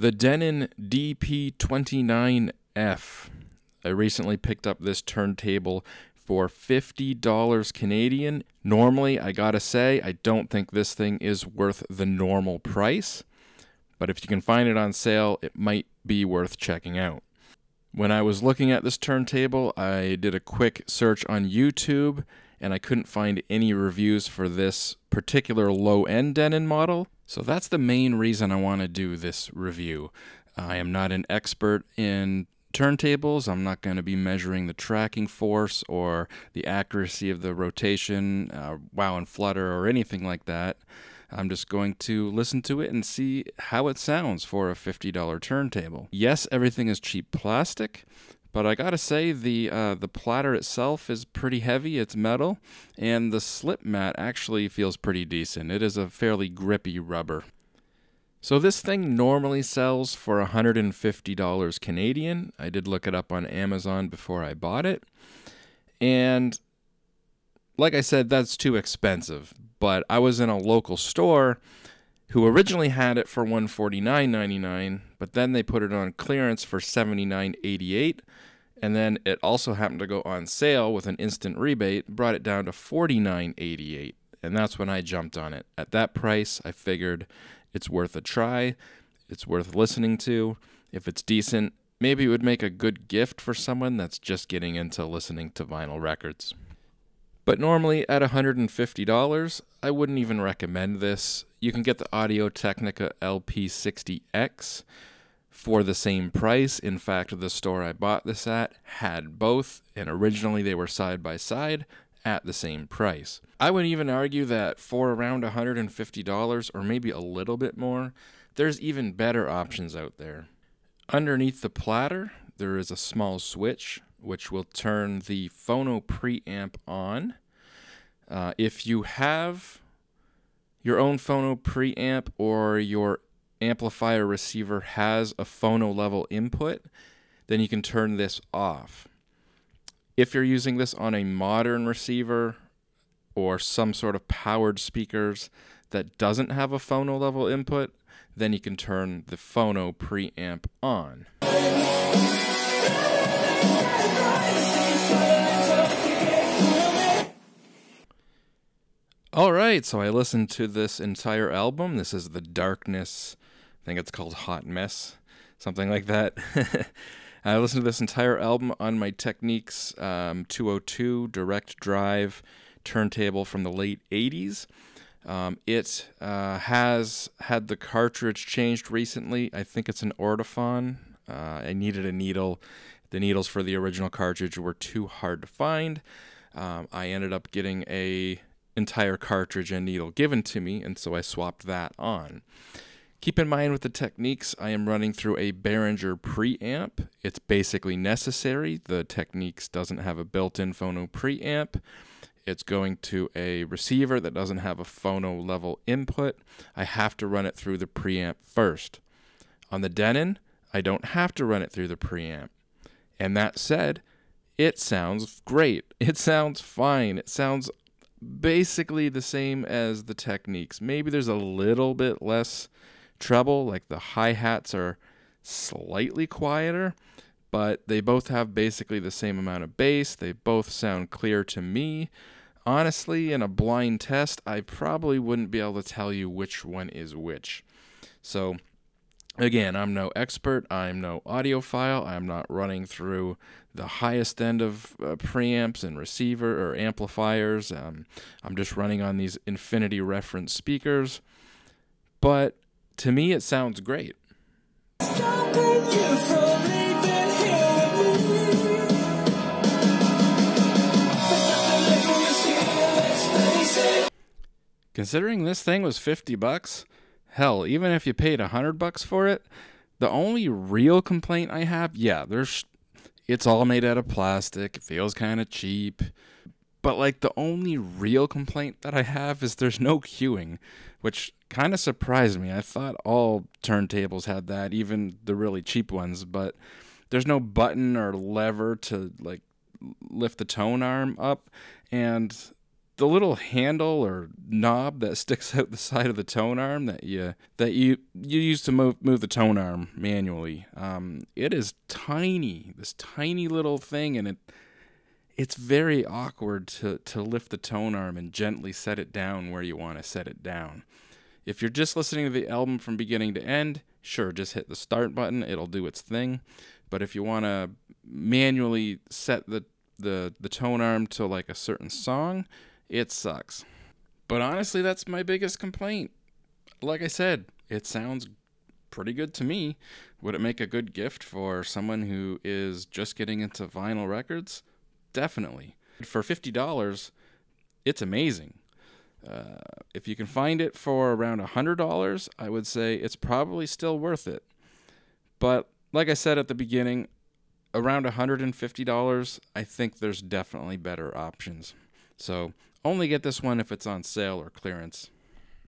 The Denon DP-29F. I recently picked up this turntable for $50 Canadian. Normally, I gotta say, I don't think this thing is worth the normal price, but if you can find it on sale, it might be worth checking out. When I was looking at this turntable, I did a quick search on YouTube, and I couldn't find any reviews for this particular low-end Denon model. So that's the main reason I want to do this review. I am not an expert in turntables. I'm not going to be measuring the tracking force or the accuracy of the rotation, wow and flutter, or anything like that. I'm just going to listen to it and see how it sounds for a $50 turntable. Yes, everything is cheap plastic, but I gotta say the platter itself is pretty heavy. It's metal, and the slip mat actually feels pretty decent. It is a fairly grippy rubber. So this thing normally sells for $150 Canadian. I did look it up on Amazon before I bought it, and like I said, that's too expensive. But I was in a local store who originally had it for $149.99, but then they put it on clearance for $79.88, and then it also happened to go on sale with an instant rebate, brought it down to $49.88, and that's when I jumped on it. At that price, I figured it's worth a try, it's worth listening to. If it's decent, maybe it would make a good gift for someone that's just getting into listening to vinyl records. But normally at $150, I wouldn't even recommend this. You can get the Audio-Technica LP60X for the same price. In fact, the store I bought this at had both, and originally they were side by side at the same price. I would even argue that for around $150, or maybe a little bit more, there's even better options out there. Underneath the platter, there is a small switch which will turn the phono preamp on. If you have your own phono preamp or your amplifier receiver has a phono level input, then you can turn this off. If you're using this on a modern receiver or some sort of powered speakers that doesn't have a phono level input, then you can turn the phono preamp on. Alright, so I listened to this entire album. This is The Darkness, I think it's called Hot Mess, something like that. I listened to this entire album on my Technics 202 direct drive turntable from the late 80s. It has had the cartridge changed recently. I think it's an Ortophon. I needed a needle. The needles for the original cartridge were too hard to find. I ended up getting a entire cartridge and needle given to me, and so I swapped that on. Keep in mind with the Technics, I am running through a Behringer preamp. It's basically necessary. The Technics doesn't have a built-in phono preamp. It's going to a receiver that doesn't have a phono level input. I have to run it through the preamp first. On the Denon, I don't have to run it through the preamp. And that said, it sounds great. It sounds fine. It sounds basically the same as the Technics. Maybe there's a little bit less treble, like the hi-hats are slightly quieter, but they both have basically the same amount of bass. They both sound clear to me. Honestly, in a blind test, I probably wouldn't be able to tell you which one is which. So again, I'm no expert, I'm no audiophile, I'm not running through the highest end of preamps and receiver or amplifiers. I'm just running on these infinity reference speakers, but to me it sounds great. Considering this thing was $50, hell, even if you paid $100 for it, the only real complaint I have, yeah, it's all made out of plastic, it feels kind of cheap, but like the only real complaint that I have is there's no cueing, which kind of surprised me. I thought all turntables had that, even the really cheap ones, but there's no button or lever to like lift the tone arm up, and the little handle or knob that sticks out the side of the tone arm that you use to move the tone arm manually. It is tiny, this tiny little thing, and it's very awkward to lift the tone arm and gently set it down where you want to set it down. If you're just listening to the album from beginning to end, sure, just hit the start button. It'll do its thing. But if you want to manually set the tone arm to like a certain song, it sucks. But honestly, that's my biggest complaint. Like I said, it sounds pretty good to me. Would it make a good gift for someone who is just getting into vinyl records? Definitely. For $50, it's amazing. If you can find it for around $100, I would say it's probably still worth it. But like I said at the beginning, around $150, I think there's definitely better options. So only get this one if it's on sale or clearance.